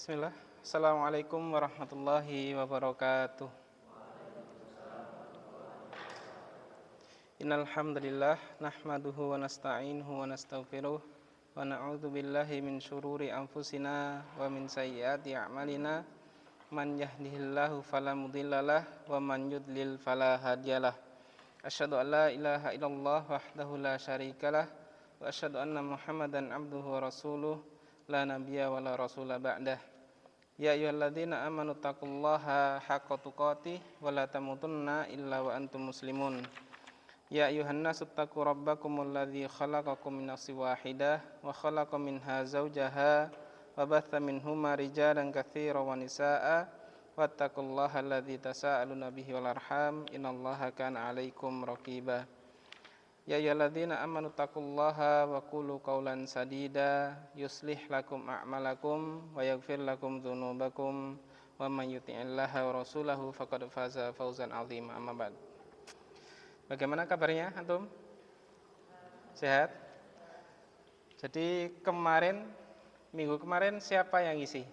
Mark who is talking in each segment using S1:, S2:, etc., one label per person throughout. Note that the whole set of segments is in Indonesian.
S1: Bismillah. Assalamualaikum warahmatullahi wabarakatuh. Innal hamdalillah nahmaduhu wa nasta'inuhu wa nastaghfiruh wa na'udzu billahi min syururi anfusina wa min sayyiati a'malina. Man yahdihillahu fala mudhillalah wa man yudlil fala hadiyalah. Asyhadu an la ilaha illallah wahdahu la syarikalah wa asyhadu anna Muhammadan abduhu wa rasuluh la nabiyya wa la rasula ba'dah. Ya ayyuhalladzina amanu taqullaha haqqa tuqatih wa la tamutunna illa wa antum muslimun. Ya ayyuhan nasu taqu rabbakumul ladzi khalaqakum min nafsin wahidah wa khalaqa minha zawjaha wa batha minhuma rijalan katsiran wa nisaa'a wattaqullaha alladzi tasaaluna bihi wal arham innallaha kana 'alaikum raqiba. Ya ayyuhalladzina amanu taqullaha wa qulu qawlan sadida yuslih lakum a'malakum wa yaghfir lakum dzunubakum wa may yuti'illaha wa rasulahu faqad faza fawzan 'azima. Amma ba'd. Bagaimana kabarnya antum? Sehat? Jadi minggu kemarin siapa yang ngisi?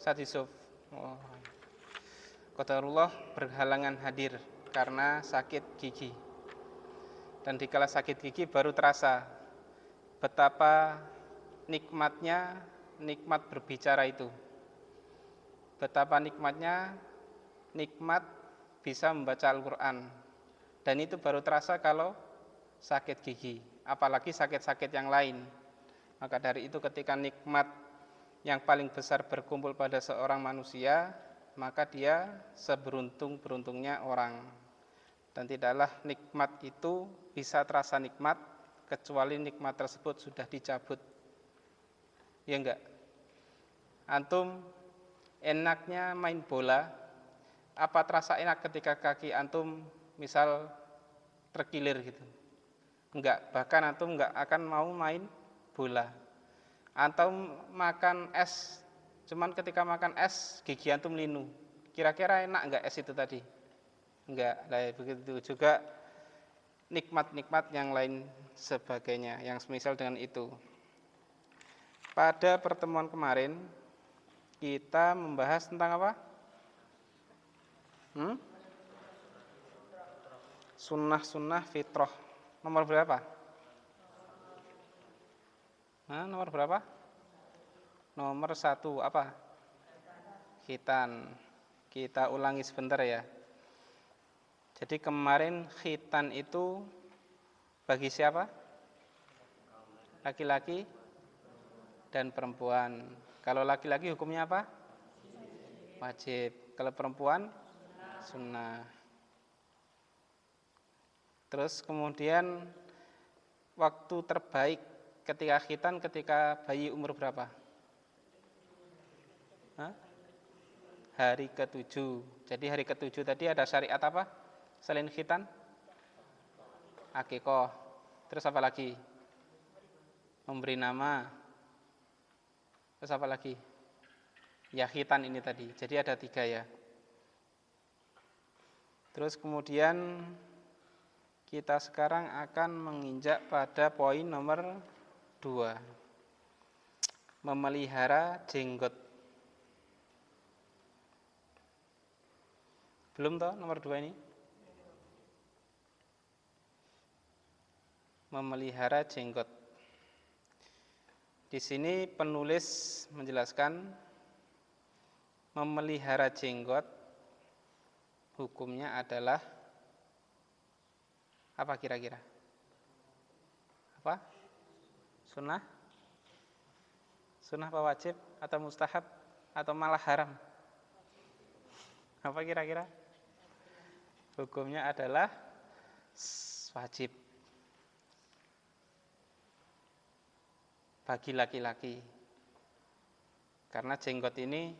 S1: Ustaz Yusuf. Oh. Qadarullah berhalangan hadir karena sakit gigi. Dan dikala sakit gigi baru terasa betapa nikmat berbicara itu. Betapa nikmat bisa membaca Al-Quran. Dan itu baru terasa kalau sakit gigi, apalagi sakit-sakit yang lain. Maka dari itu ketika nikmat yang paling besar berkumpul pada seorang manusia, maka dia seberuntung-beruntungnya orang. Dan tidaklah nikmat itu bisa terasa nikmat kecuali nikmat tersebut sudah dicabut. Ya enggak? Antum enaknya main bola, apa terasa enak ketika kaki antum misal terkilir gitu? Enggak, bahkan antum enggak akan mau main bola. Antum makan es, cuman ketika makan es gigi antum linu. Kira-kira enak enggak es itu tadi? Enggak, begitu juga nikmat-nikmat yang lain sebagainya yang semisal dengan itu. Pada pertemuan kemarin kita membahas tentang apa? Sunnah-sunnah fitrah. Nomor berapa? Nomor berapa? Nomor 1 apa? Khitan. Kita ulangi sebentar ya. Jadi kemarin khitan itu bagi siapa? Laki-laki dan perempuan. Kalau laki-laki hukumnya apa? Wajib. Kalau perempuan sunnah. Terus kemudian waktu terbaik ketika khitan ketika bayi umur berapa? Hari ke-7. Jadi hari ke-7 tadi ada syariat apa? Selain khitan? Akikoh. Terus apa lagi? Memberi nama. Terus apa lagi? Ya khitan ini tadi. Jadi ada 3 ya. Terus kemudian kita sekarang akan menginjak pada poin nomor 2. Memelihara jenggot. Belum toh nomor 2 ini? Memelihara jenggot. Di sini penulis menjelaskan memelihara jenggot hukumnya adalah apa kira-kira? Apa? Sunnah? Sunnah apa wajib atau mustahab atau malah haram? Apa kira-kira? Hukumnya adalah wajib bagi laki-laki. Karena jenggot ini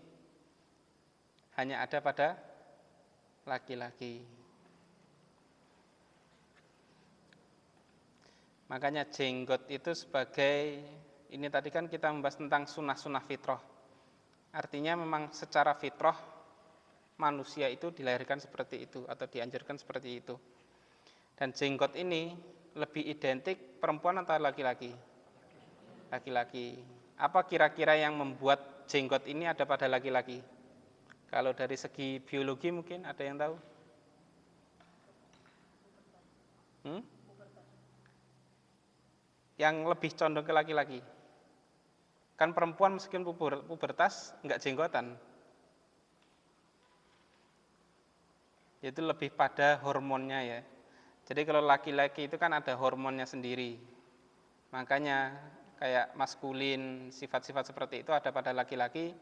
S1: hanya ada pada laki-laki. Makanya jenggot itu sebagai, ini tadi kan kita membahas tentang sunnah-sunnah fitrah. Artinya memang secara fitrah manusia itu dilahirkan seperti itu atau dianjurkan seperti itu. Dan jenggot ini lebih identik perempuan atau laki-laki? Laki-laki. Apa kira-kira yang membuat jenggot ini ada pada laki-laki? Kalau dari segi biologi mungkin ada yang tahu? Yang lebih condong ke laki-laki. Kan perempuan meskipun pubertas enggak jenggotan. Itu lebih pada hormonnya ya. Jadi kalau laki-laki itu kan ada hormonnya sendiri. Makanya kayak maskulin, sifat-sifat seperti itu ada pada laki-laki,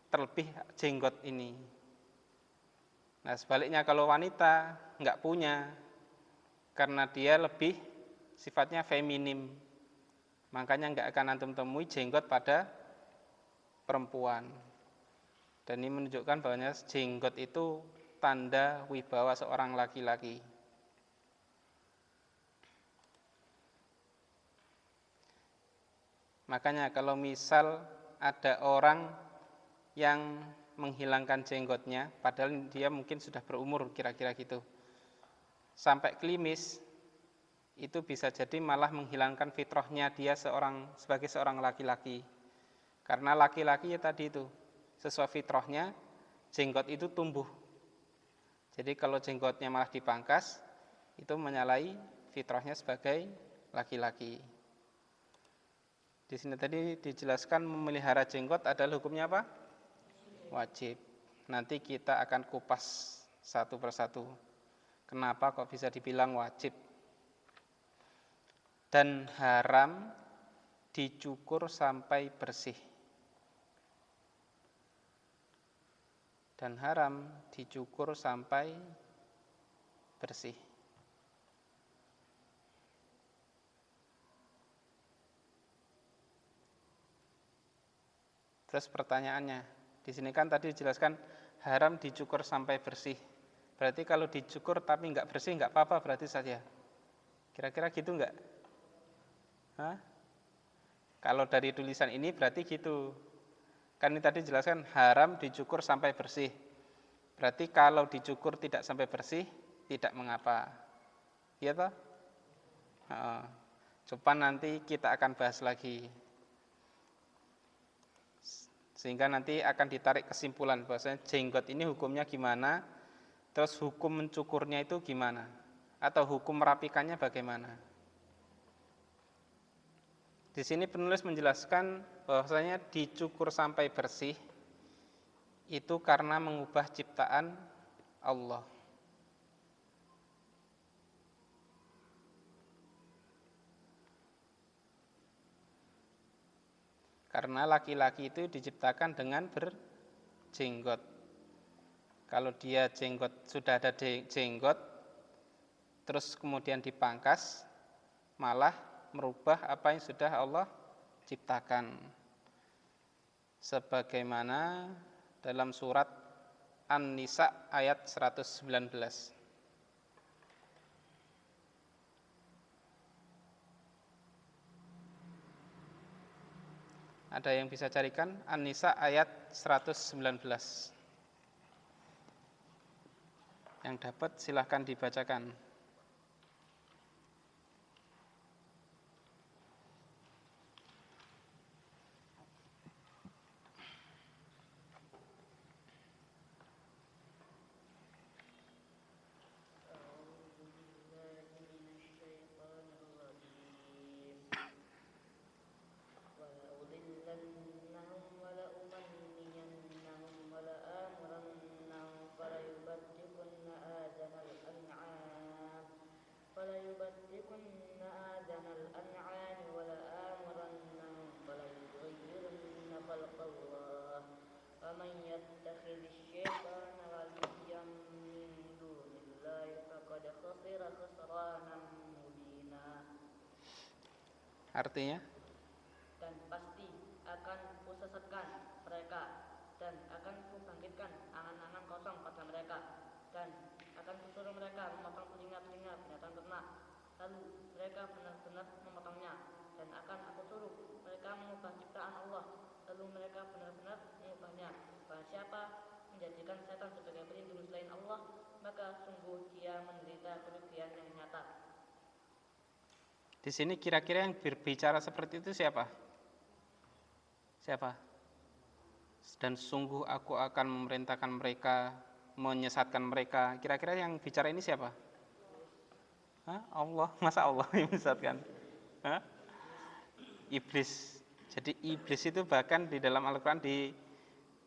S1: terlebih jenggot ini. Nah sebaliknya kalau wanita enggak punya, karena dia lebih sifatnya feminim, makanya enggak akan antum temui jenggot pada perempuan. Dan ini menunjukkan bahwa jenggot itu tanda wibawa seorang laki-laki. Makanya kalau misal ada orang yang menghilangkan jenggotnya, padahal dia mungkin sudah berumur kira-kira gitu, sampai klimis, itu bisa jadi malah menghilangkan fitrahnya dia sebagai seorang laki-laki. Karena laki-laki ya tadi itu, sesuai fitrahnya, jenggot itu tumbuh. Jadi kalau jenggotnya malah dipangkas, itu menyalahi fitrahnya sebagai laki-laki. Di sini tadi dijelaskan memelihara jenggot adalah hukumnya apa? Wajib. Nanti kita akan kupas satu persatu. Kenapa kok bisa dibilang wajib? Dan haram dicukur sampai bersih. Dan haram dicukur sampai bersih. Terus pertanyaannya, di sini kan tadi dijelaskan haram dicukur sampai bersih. Berarti kalau dicukur tapi enggak bersih enggak apa-apa berarti saja. Kira-kira gitu enggak? Hah? Kalau dari tulisan ini berarti gitu. Kan ini tadi dijelaskan haram dicukur sampai bersih. Berarti kalau dicukur tidak sampai bersih, tidak mengapa. Iya toh? Coba nanti kita akan bahas lagi. Sehingga nanti akan ditarik kesimpulan bahwasanya jenggot ini hukumnya gimana, terus hukum mencukurnya itu gimana, atau hukum merapikannya bagaimana. Di sini penulis menjelaskan bahwasanya dicukur sampai bersih itu karena mengubah ciptaan Allah. Karena laki-laki itu diciptakan dengan berjenggot. Kalau dia sudah ada jenggot, terus kemudian dipangkas, malah merubah apa yang sudah Allah ciptakan. Sebagaimana dalam surat An-Nisa ayat 119. Ada yang bisa carikan An-Nisa ayat 119. Yang dapat silahkan dibacakan. Artinya?
S2: Dan pasti akan kusesatkan mereka dan akan kubangkitkan angan-angan kosong pada mereka dan akan kusuruh mereka memotong telinga-telinga binatang ternak, lalu mereka benar-benar memotongnya, dan akan aku suruh mereka mengubah ciptaan Allah, lalu mereka benar-benar mengubahnya. Barang siapa menjadikan setan sebagai pelindung selain Allah, maka sungguh dia menderita kerugian yang nyata.
S1: Di sini kira-kira yang berbicara seperti itu siapa? Siapa? Dan sungguh aku akan memerintahkan mereka, menyesatkan mereka. Kira-kira yang bicara ini siapa? Hah? Allah. Masa Allah yang menyesatkan? Hah? Iblis. Jadi iblis itu bahkan di dalam Al-Quran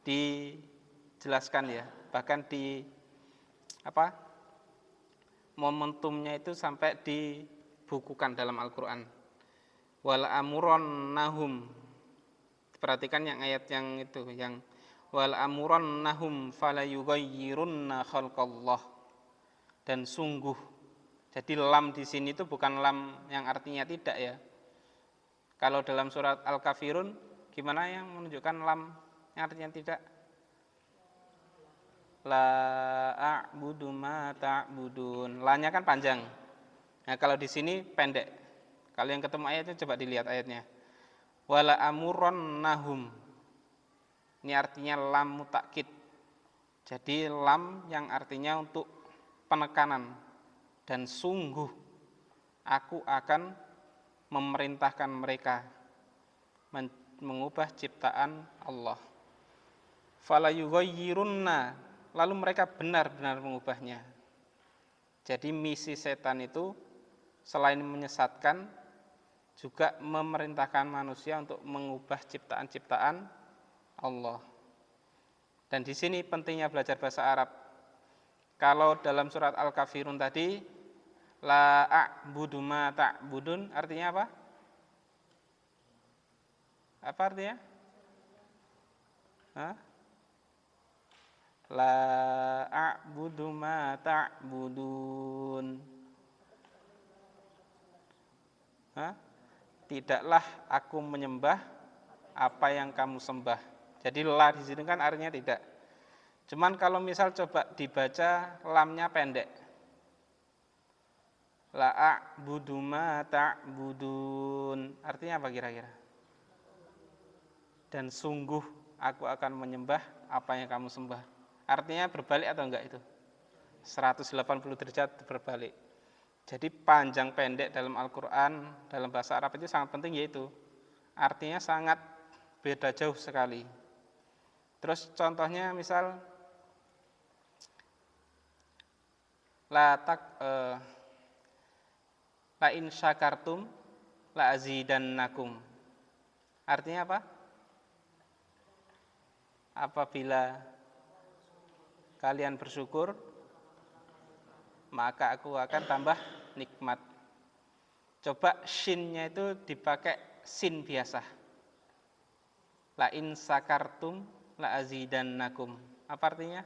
S1: dijelaskan ya, bahkan di apa momentumnya itu sampai dibukukan dalam Al-Quran. Wal amuron nahum. Perhatikan yang ayat yang itu, yang wal amuron nahum falayughayyirunna khalqallah. Dan sungguh. Jadi lam di sini itu bukan lam yang artinya tidak ya. Kalau dalam surat Al-Kafirun, gimana yang menunjukkan lam yang artinya tidak? La a'budu ma ta'budun. La-nya kan panjang. Nah, kalau di sini pendek. Kalau yang ketemu ayatnya coba dilihat ayatnya. Wala amuron nahum. Ini artinya lam mutakkid. Jadi lam yang artinya untuk penekanan. Dan sungguh aku akan memerintahkan mereka mengubah ciptaan Allah. Fala yughayyirunna, lalu mereka benar-benar mengubahnya. Jadi misi setan itu selain menyesatkan juga memerintahkan manusia untuk mengubah ciptaan-ciptaan Allah. Dan di sini pentingnya belajar bahasa Arab. Kalau dalam surat Al-Kafirun tadi la a'budu ma ta'budun artinya apa? Apa artinya? Hah? La a'budu ma ta'budun. Hah? Tidaklah aku menyembah apa yang kamu sembah. Jadi la di sini kan artinya tidak. Cuman kalau misal coba dibaca lamnya pendek. La a'budu ma ta'budun. Artinya apa kira-kira? Dan sungguh aku akan menyembah apa yang kamu sembah. Artinya berbalik atau enggak itu? 180 derajat berbalik. Jadi panjang pendek dalam Al-Quran, dalam bahasa Arab itu sangat penting yaitu. Artinya sangat beda jauh sekali. Terus contohnya misal la in syakartum la azidannakum. Artinya apa? Apabila kalian bersyukur, maka aku akan tambah nikmat. Coba shinnya itu dipakai sin biasa. La in syakartum la azidannakum. Apa artinya?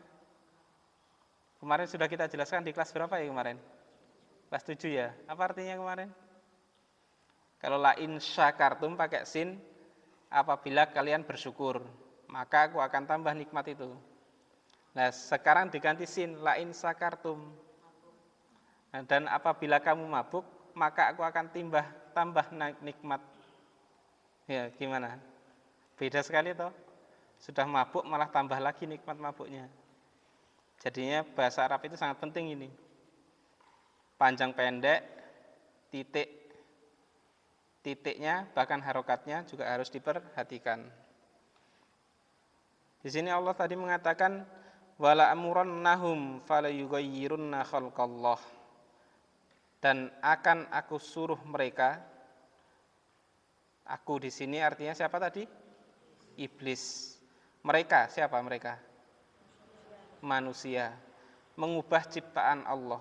S1: Kemarin sudah kita jelaskan di kelas berapa ya kemarin? Kelas 7 ya. Apa artinya kemarin? Kalau la in syakartum pakai sin, apabila kalian bersyukur, maka aku akan tambah nikmat itu. Nah, sekarang diganti sin, la in syakartum. Nah, dan apabila kamu mabuk, maka aku akan tambah nikmat. Ya, gimana? Beda sekali toh. Sudah mabuk malah tambah lagi nikmat mabuknya. Jadinya bahasa Arab itu sangat penting ini. Panjang pendek, titiknya bahkan harokatnya juga harus diperhatikan. Di sini Allah tadi mengatakan wala amurannahum fala yughayyirunna khalqallah. Dan akan aku suruh mereka. Aku di sini artinya siapa tadi? Iblis. Mereka siapa mereka? Manusia. Mengubah ciptaan Allah.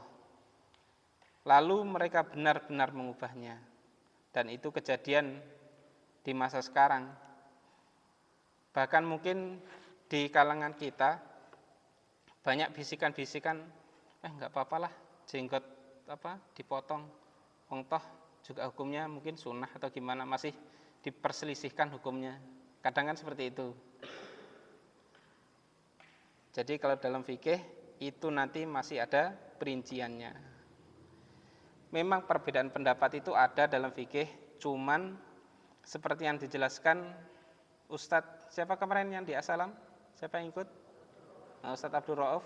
S1: Lalu mereka benar-benar mengubahnya. Dan itu kejadian di masa sekarang. Bahkan mungkin di kalangan kita banyak bisikan-bisikan, enggak apa-apalah jenggot dipotong. Wong toh juga hukumnya mungkin sunnah atau gimana, masih diperselisihkan hukumnya. Kadang kan seperti itu. Jadi kalau dalam fikih itu nanti masih ada perinciannya. Memang perbedaan pendapat itu ada dalam fikih, cuman seperti yang dijelaskan Ustadz siapa kemarin yang di Asalam? Siapa yang ikut? Ustadz Abdul Rauf.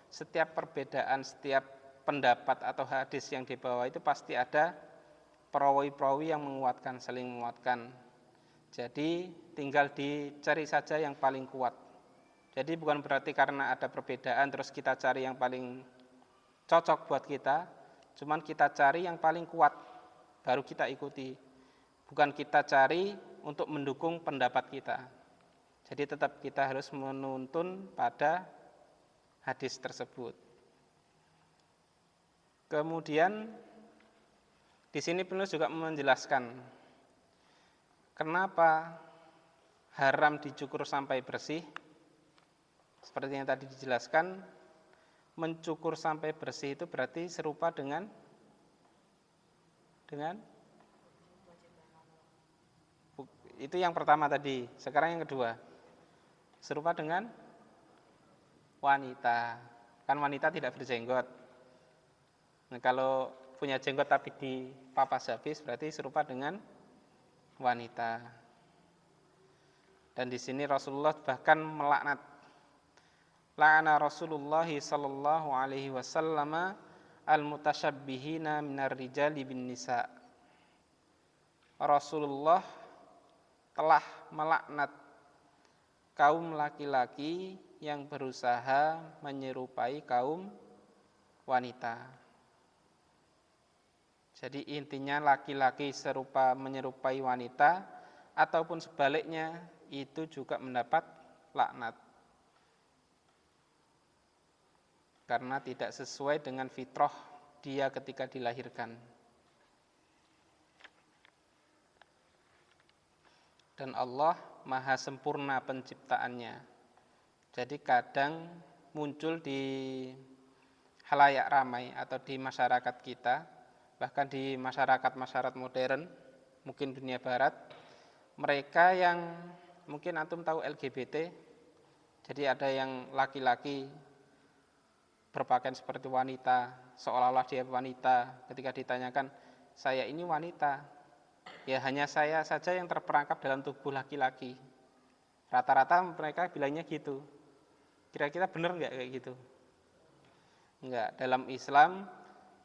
S1: Setiap perbedaan, setiap pendapat atau hadis yang dibawa itu pasti ada perawi-perawi yang menguatkan, saling menguatkan. Jadi tinggal dicari saja yang paling kuat. Jadi bukan berarti karena ada perbedaan terus kita cari yang paling cocok buat kita, cuman kita cari yang paling kuat, baru kita ikuti. Bukan kita cari untuk mendukung pendapat kita. Jadi tetap kita harus menuntun pada hadis tersebut. Kemudian di sini penulis juga menjelaskan kenapa haram dicukur sampai bersih. Seperti yang tadi dijelaskan, mencukur sampai bersih itu berarti serupa dengan itu yang pertama tadi. Sekarang yang kedua, serupa dengan wanita. Kan wanita tidak berjenggot. Nah, kalau punya jenggot tapi dipapas habis berarti serupa dengan wanita. Dan di sini Rasulullah bahkan melaknat. La'ana Rasulullah sallallahu alaihi wasallam al-mutasyabbihina minar rijali bin nisa. Rasulullah telah melaknat kaum laki-laki yang berusaha menyerupai kaum wanita. Jadi intinya laki-laki menyerupai wanita ataupun sebaliknya itu juga mendapat laknat. Karena tidak sesuai dengan fitrah dia ketika dilahirkan. Dan Allah maha sempurna penciptaannya. Jadi kadang muncul di halayak ramai atau di masyarakat kita, bahkan di masyarakat modern, mungkin dunia barat, mereka yang mungkin antum tahu LGBT, jadi ada yang laki-laki berpakaian seperti wanita, seolah-olah dia wanita. Ketika ditanyakan, saya ini wanita, ya hanya saya saja yang terperangkap dalam tubuh laki-laki. Rata-rata mereka bilangnya gitu. Kira-kira benar enggak kayak gitu? Enggak. Dalam Islam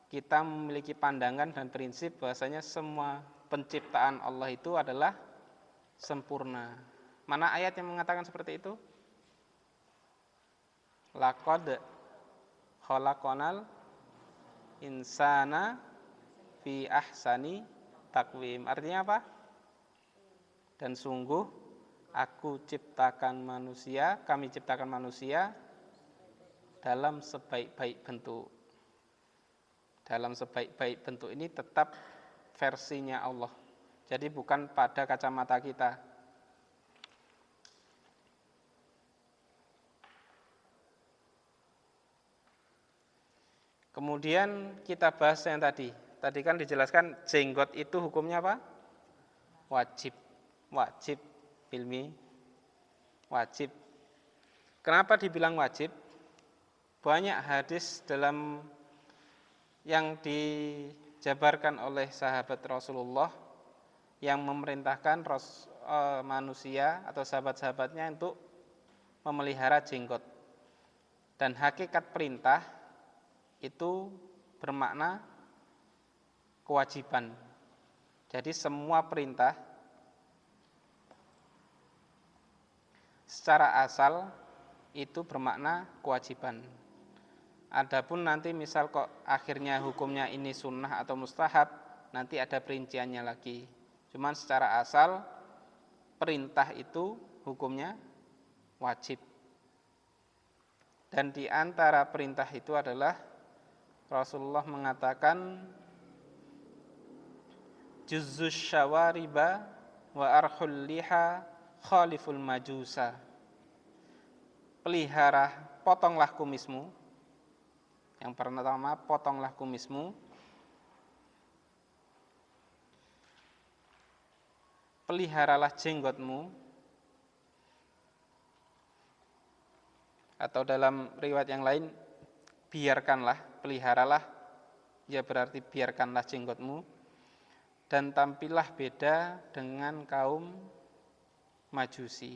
S1: kita memiliki pandangan dan prinsip bahwasanya semua penciptaan Allah itu adalah sempurna. Mana ayat yang mengatakan seperti itu? Laqad khalaqanal insana fi ahsani taqwim. Artinya apa? Dan sungguh kami ciptakan manusia dalam sebaik-baik bentuk. Dalam sebaik-baik bentuk ini tetap versinya Allah. Jadi bukan pada kacamata kita. Kemudian kita bahas yang tadi. Tadi kan dijelaskan jenggot itu hukumnya apa? Wajib. Wajib ilmi. Wajib. Kenapa dibilang wajib? Banyak hadis dalam yang dijabarkan oleh sahabat Rasulullah yang memerintahkan manusia atau sahabat-sahabatnya untuk memelihara jenggot. Dan hakikat perintah itu bermakna kewajiban. Jadi semua perintah secara asal itu bermakna kewajiban. Adapun nanti misal kok akhirnya hukumnya ini sunnah atau mustahab, nanti ada perinciannya lagi. Cuman secara asal perintah itu hukumnya wajib. Dan di antara perintah itu adalah Rasulullah mengatakan juzzus syawariba wa arhul liha khaliful majusa. Pelihara, potonglah kumismu. Yang pertama, potonglah kumismu. Peliharalah jenggotmu. Atau dalam riwayat yang lain, biarkanlah, peliharalah, ya berarti biarkanlah jenggotmu. Dan tampillah beda dengan kaum Majusi.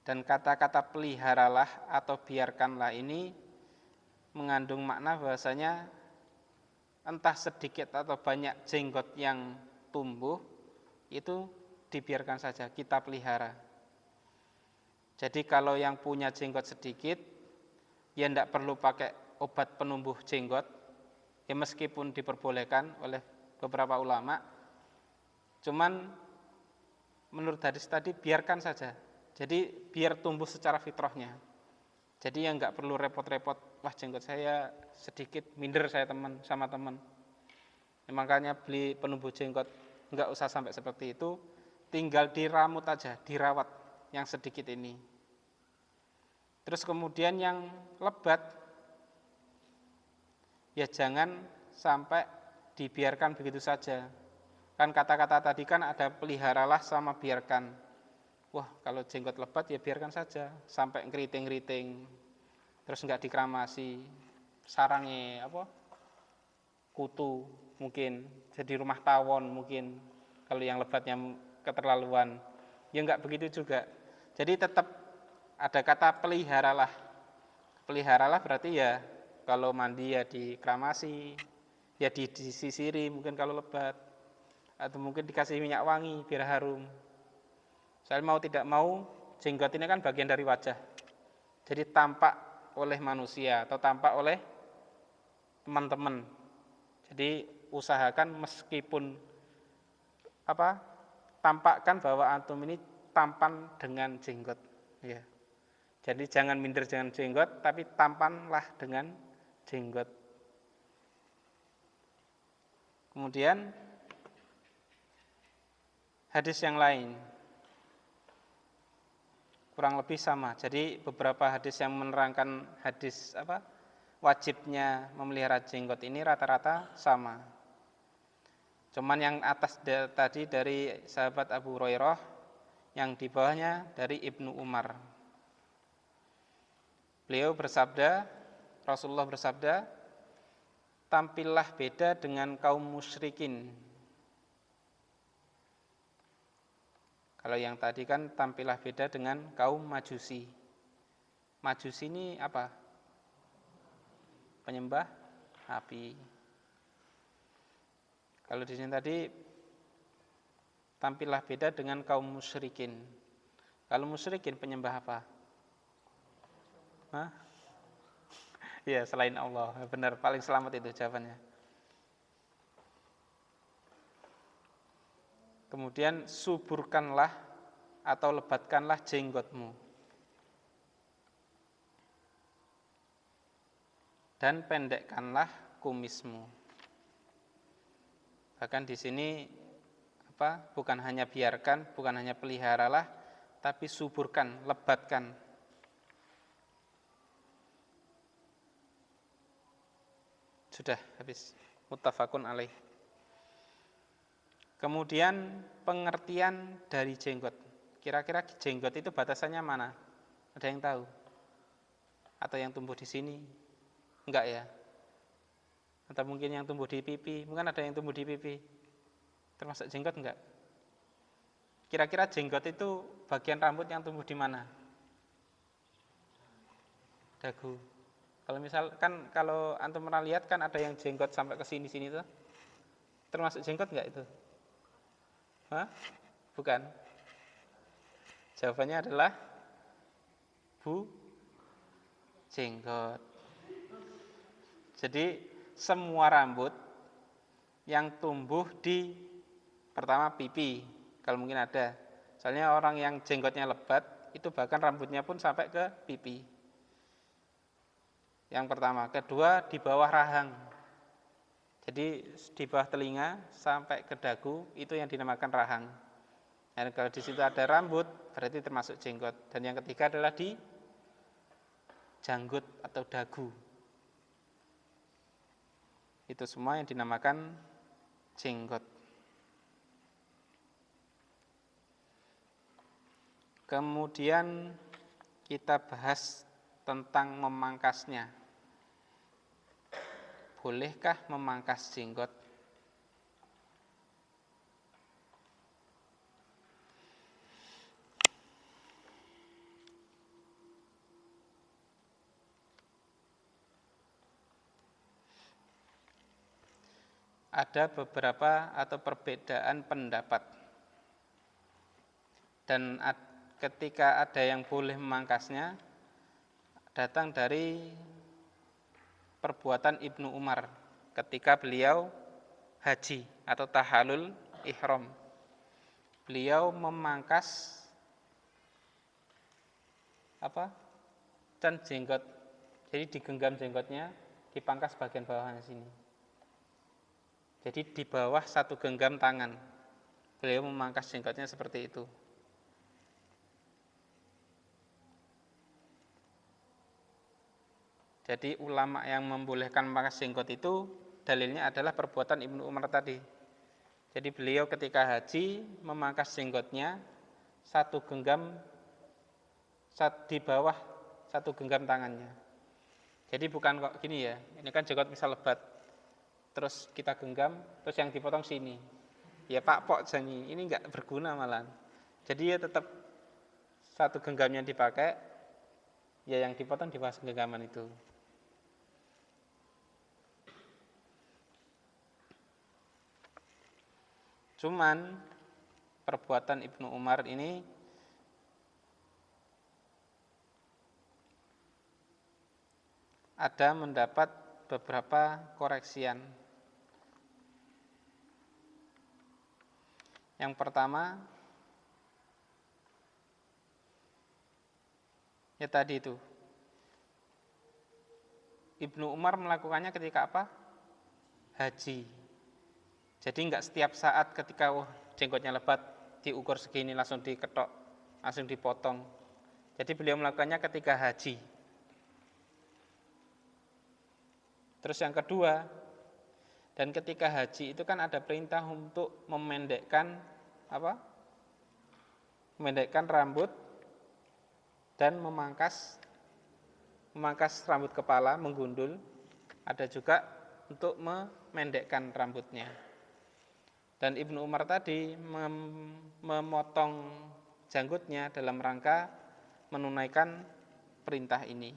S1: Dan kata-kata peliharalah atau biarkanlah ini mengandung makna bahwasanya entah sedikit atau banyak jenggot yang tumbuh itu dibiarkan saja, kita pelihara. Jadi kalau yang punya jenggot sedikit, ya tidak perlu pakai obat penumbuh jenggot, ya meskipun diperbolehkan oleh beberapa ulama, cuman menurut hadis tadi biarkan saja. Jadi biar tumbuh secara fitrahnya. Jadi yang nggak perlu repot-repot, wah jenggot saya sedikit, minder saya sama teman. Ya, makanya beli penumbuh jenggot, nggak usah sampai seperti itu, tinggal diramut aja, dirawat yang sedikit ini. Terus kemudian yang lebat, ya jangan sampai dibiarkan begitu saja. Kan kata-kata tadi kan ada peliharalah sama biarkan. Wah kalau jenggot lebat ya biarkan saja, sampai ngeriting-ngeriting, terus nggak dikeramasi, sarangnya kutu mungkin, jadi rumah tawon mungkin, kalau yang lebatnya keterlaluan, ya nggak begitu juga. Jadi tetap ada kata peliharalah. Peliharalah berarti ya kalau mandi ya dikeramasi, ya disisiri mungkin kalau lebat, atau mungkin dikasih minyak wangi biar harum. Saya mau tidak mau jenggot ini kan bagian dari wajah, jadi tampak oleh manusia atau tampak oleh teman-teman. Jadi usahakan meskipun tampakkan bahwa antum ini tampan dengan jenggot, ya. Jadi jangan minder dengan jenggot, tapi tampanlah dengan jenggot. Kemudian hadis yang lain kurang lebih sama. Jadi beberapa hadis yang menerangkan hadis wajibnya memelihara jenggot ini rata-rata sama. Cuman yang atas tadi dari sahabat Abu Hurairah, yang di bawahnya dari Ibnu Umar. Beliau bersabda, Rasulullah bersabda, tampillah beda dengan kaum musyrikin. Kalau yang tadi kan tampillah beda dengan kaum majusi. Majusi ini apa? Penyembah api. Kalau di sini tadi tampillah beda dengan kaum musyrikin. Kalau musyrikin penyembah apa? Hah? Ya selain Allah. Benar, paling selamat itu jawabannya. Kemudian suburkanlah atau lebatkanlah jenggotmu. Dan pendekkanlah kumismu. Bahkan di sini bukan hanya biarkan, bukan hanya peliharalah, tapi suburkan, lebatkan. Sudah habis. Muttafaqun alaih. Kemudian pengertian dari jenggot. Kira-kira jenggot itu batasannya mana? Ada yang tahu? Atau yang tumbuh di sini? Enggak ya? Atau mungkin yang tumbuh di pipi? Mungkin ada yang tumbuh di pipi. Termasuk jenggot enggak? Kira-kira jenggot itu bagian rambut yang tumbuh di mana? Dagu. Kalau misalkan kalau antum pernah lihat kan ada yang jenggot sampai ke sini-sini tuh. Termasuk jenggot enggak itu? Hah? Bukan. Jawabannya adalah jenggot. Jadi semua rambut yang tumbuh di pertama pipi, kalau mungkin ada. Soalnya orang yang jenggotnya lebat itu bahkan rambutnya pun sampai ke pipi. Yang pertama, kedua di bawah rahang. Jadi di bawah telinga sampai ke dagu itu yang dinamakan rahang. Dan kalau di situ ada rambut berarti termasuk jenggot. Dan yang ketiga adalah di janggut atau dagu. Itu semua yang dinamakan jenggot. Kemudian kita bahas tentang memangkasnya. Bolehkah memangkas jenggot? ada beberapa atau perbedaan pendapat. Dan ketika ada yang boleh memangkasnya datang dari perbuatan Ibnu Umar ketika beliau haji atau tahallul ihram. Beliau memangkas dan jenggot. Jadi digenggam jenggotnya, dipangkas bagian bawahnya sini. Jadi di bawah satu genggam tangan. Beliau memangkas jenggotnya seperti itu. Jadi ulama yang membolehkan memangkas jenggot itu dalilnya adalah perbuatan Ibnu Umar tadi. Jadi beliau ketika haji memangkas jenggotnya satu genggam di bawah satu genggam tangannya. Jadi bukan kok gini ya, ini kan jenggot misal lebat, terus kita genggam, terus yang dipotong sini. Ya Pak Pok Jani, ini enggak berguna malah. Jadi ya tetap satu genggamnya dipakai, ya yang dipotong di bawah genggaman itu. Cuman perbuatan Ibnu Umar ini ada mendapat beberapa koreksian. Yang pertama, ya tadi itu, Ibnu Umar melakukannya ketika apa? Haji. Jadi enggak setiap saat ketika jenggotnya lebat diukur segini langsung diketok, langsung dipotong. Jadi beliau melakukannya ketika haji. Terus yang kedua, dan ketika haji itu kan ada perintah untuk memendekkan memendekkan rambut dan memangkas rambut kepala, menggundul. Ada juga untuk memendekkan rambutnya. Dan Ibnu Umar tadi memotong janggutnya dalam rangka menunaikan perintah ini.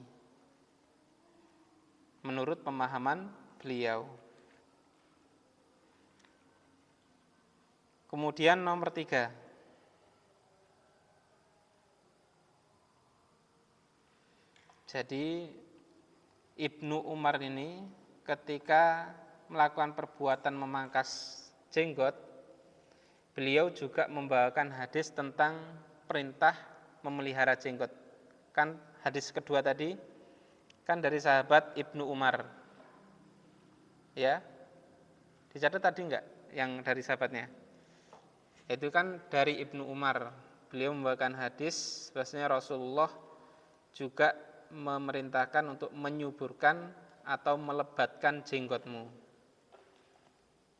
S1: Menurut pemahaman beliau. Kemudian nomor 3. Jadi Ibnu Umar ini ketika melakukan perbuatan memangkas jenggot, beliau juga membawakan hadis tentang perintah memelihara jenggot. Kan hadis kedua tadi kan dari sahabat Ibnu Umar. Ya. Dicatat tadi enggak yang dari sahabatnya? Itu kan dari Ibnu Umar. Beliau membawakan hadis bahwasanya Rasulullah juga memerintahkan untuk menyuburkan atau melebatkan jenggotmu.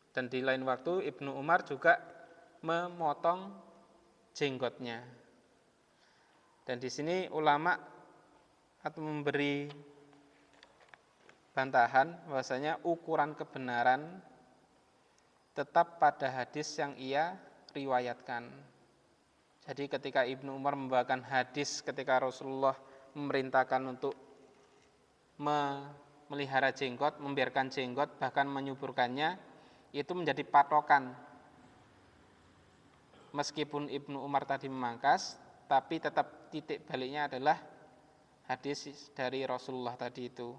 S1: Dan di lain waktu Ibnu Umar juga memotong jenggotnya. Dan di sini ulama atau memberi bantahan bahwasanya ukuran kebenaran tetap pada hadis yang ia riwayatkan. Jadi ketika Ibnu Umar membawakan hadis ketika Rasulullah memerintahkan untuk memelihara jenggot, membiarkan jenggot, bahkan menyuburkannya, itu menjadi patokan. Meskipun Ibnu Umar tadi memangkas, tapi tetap titik baliknya adalah hadis dari Rasulullah tadi itu.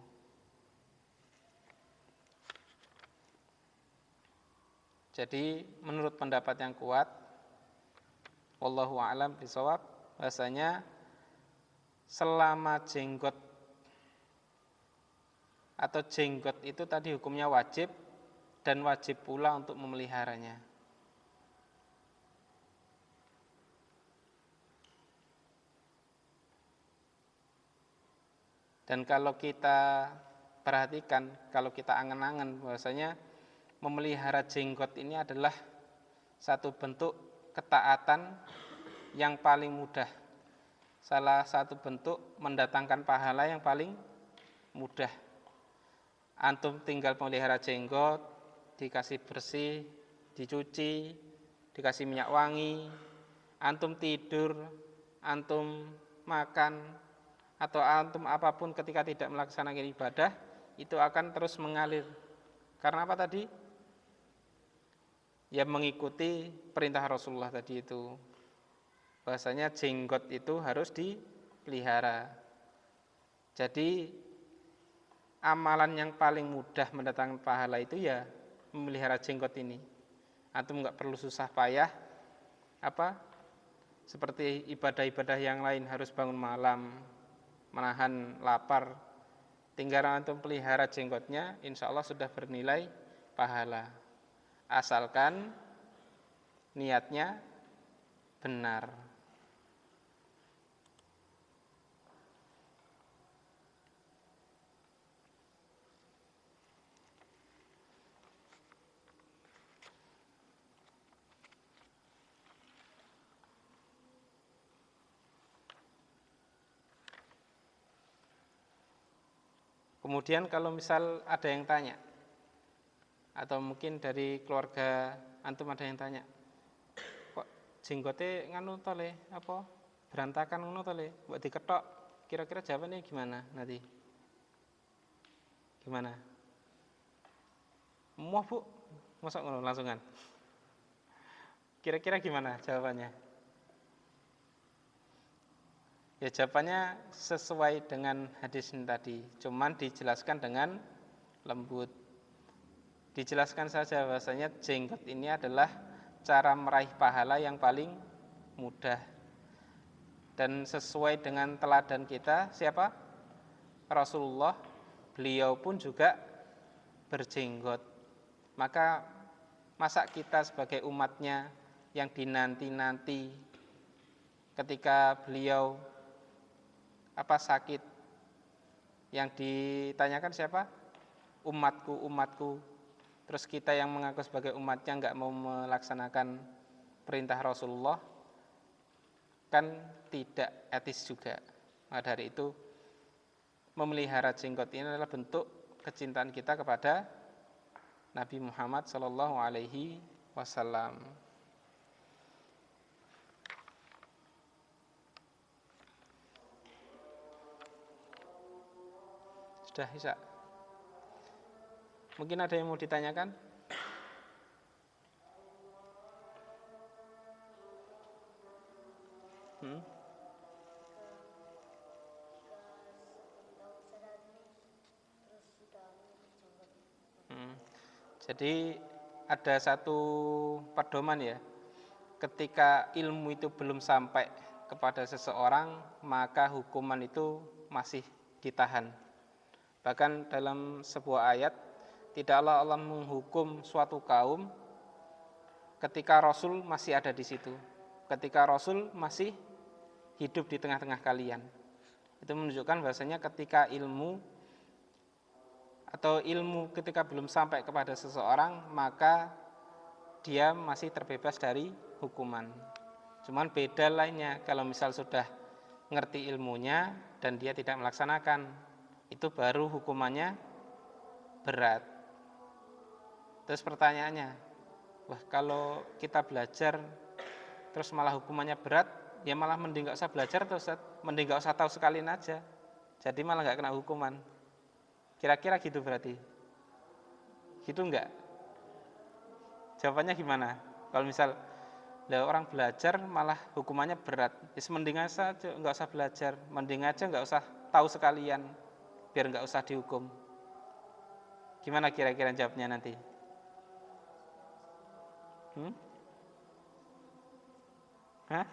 S1: Jadi menurut pendapat yang kuat, wallahu a'lam bishawab, bahasanya selama jenggot atau jenggot itu tadi hukumnya wajib dan wajib pula untuk memeliharanya. Dan kalau kita perhatikan, kalau kita angan-angan bahwasanya memelihara jenggot ini adalah satu bentuk ketaatan yang paling mudah. Salah satu bentuk mendatangkan pahala yang paling mudah. Antum tinggal memelihara jenggot, dikasih bersih, dicuci, dikasih minyak wangi, antum tidur, antum makan, atau antum apapun ketika tidak melaksanakan ibadah, itu akan terus mengalir. Karena apa tadi? ya mengikuti perintah Rasulullah tadi itu. Bahasanya jenggot itu harus dipelihara. Jadi amalan yang paling mudah mendatangkan pahala itu ya memelihara jenggot ini. Antum nggak perlu susah payah seperti ibadah-ibadah yang lain harus bangun malam, menahan lapar. Tinggal antum pelihara jenggotnya, insya Allah sudah bernilai pahala. Asalkan niatnya benar. Kemudian kalau misal ada yang tanya, atau mungkin dari keluarga antum ada yang tanya, kok jenggotnya nganu tole apa berantakan ngono tole, buat diketok, kira-kira jawabannya gimana nanti? Gimana? Muah bu, masuk ngono langsungan. Kira-kira gimana jawabannya? Ya jawabannya sesuai dengan hadis ini tadi, cuman dijelaskan dengan lembut. Dijelaskan saja bahwasanya jenggot ini adalah cara meraih pahala yang paling mudah. Dan sesuai dengan teladan kita, siapa? Rasulullah, beliau pun juga berjenggot. Maka masa kita sebagai umatnya yang dinanti-nanti ketika beliau sakit, yang ditanyakan siapa? Umatku, umatku. Terus kita yang mengaku sebagai umatnya nggak mau melaksanakan perintah Rasulullah, kan tidak etis juga. Maka dari itu memelihara jenggot ini adalah bentuk kecintaan kita kepada Nabi Muhammad SAW. Sudah Isa. Mungkin ada yang mau ditanyakan? Jadi ada satu pedoman ya. Ketika ilmu itu belum sampai kepada seseorang, maka hukuman itu masih ditahan. Bahkan dalam sebuah ayat, tidaklah Allah menghukum suatu kaum ketika Rasul masih ada di situ, ketika Rasul masih hidup di tengah-tengah kalian. Itu menunjukkan bahwasanya ketika ilmu ketika belum sampai kepada seseorang, maka dia masih terbebas dari hukuman. Cuman beda lainnya kalau misal sudah ngerti ilmunya dan dia tidak melaksanakan, itu baru hukumannya berat. Terus pertanyaannya, wah kalau kita belajar terus malah hukumannya berat, ya malah mending gak usah belajar tuh Ustaz, mending gak usah tahu sekalian aja, jadi malah gak kena hukuman. Kira-kira gitu berarti? Gitu enggak? Jawabannya gimana? Kalau misal orang belajar malah hukumannya berat, ya mending aja nggak usah belajar, mending aja nggak usah tahu sekalian, biar nggak usah dihukum. Gimana kira-kira jawabnya nanti? Hah?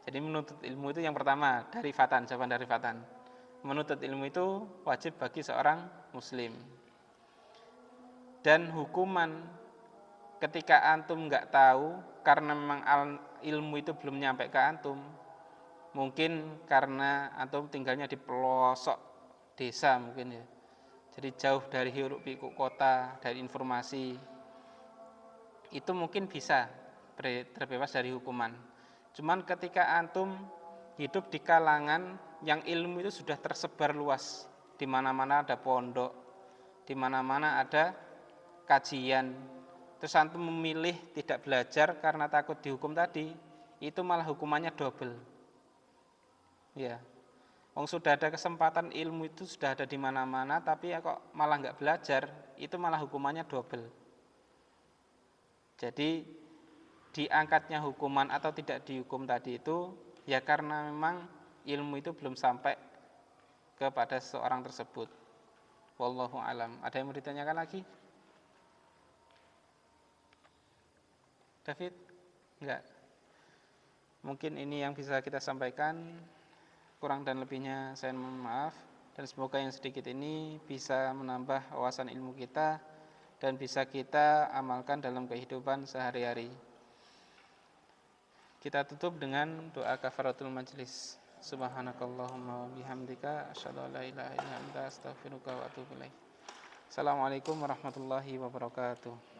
S1: Jadi menuntut ilmu itu yang pertama dari Fatan, jawaban dari Fatan. Menuntut ilmu itu wajib bagi seorang muslim. Dan hukuman ketika antum nggak tahu karena memang ilmu itu belum nyampe ke antum, mungkin karena antum tinggalnya di pelosok desa mungkin ya, jadi jauh dari hiruk pikuk kota, dari informasi, itu mungkin bisa terbebas dari hukuman. Cuman ketika antum hidup di kalangan yang ilmu itu sudah tersebar luas, di mana-mana ada pondok, di mana-mana ada kajian, terus antum memilih tidak belajar karena takut dihukum tadi, itu malah hukumannya double. Ya. Wong sudah ada kesempatan, ilmu itu sudah ada di mana-mana, tapi kok malah nggak belajar, itu malah hukumannya double. Jadi diangkatnya hukuman atau tidak dihukum tadi itu ya karena memang ilmu itu belum sampai kepada seorang tersebut. Wallahu alam. Ada yang mau ditanyakan lagi? David? Enggak. Mungkin ini yang bisa kita sampaikan. Kurang dan lebihnya saya mohon maaf, dan semoga yang sedikit ini bisa menambah wawasan ilmu kita dan bisa kita amalkan dalam kehidupan sehari-hari. Kita tutup dengan doa kafaratul majlis. Subhanakallahumma wa bihamdika asyhadu an la ilaha illa anta astaghfiruka wa atubu ilaik. Assalamualaikum warahmatullahi wabarakatuh.